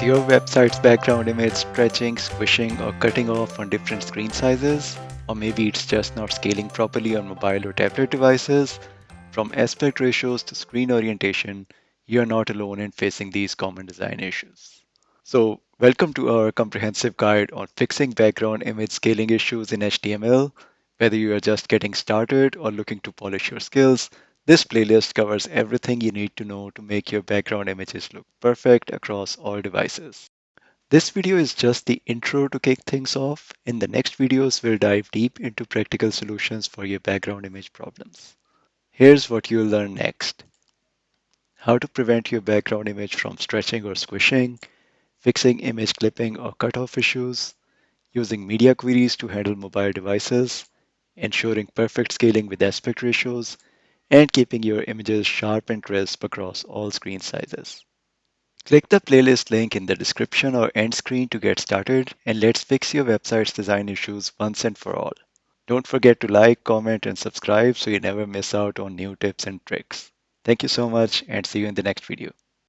your website's background image stretching, squishing, or cutting off on different screen sizes? Or maybe it's just not scaling properly on mobile or tablet devices? From aspect ratios to screen orientation, you're not alone in facing these common design issues. So, welcome to our comprehensive guide on fixing background image scaling issues in HTML. Whether you are just getting started or looking to polish your skills, this playlist covers everything you need to know to make your background images look perfect across all devices. This video is just the intro to kick things off. In the next videos, we'll dive deep into practical solutions for your background image problems. Here's what you'll learn next: how to prevent your background image from stretching or squishing, fixing image clipping or cutoff issues, using media queries to handle mobile devices, ensuring perfect scaling with aspect ratios, and keeping your images sharp and crisp across all screen sizes. Click the playlist link in the description or end screen to get started, and let's fix your website's design issues once and for all. Don't forget to like, comment, and subscribe so you never miss out on new tips and tricks. Thank you so much, and see you in the next video.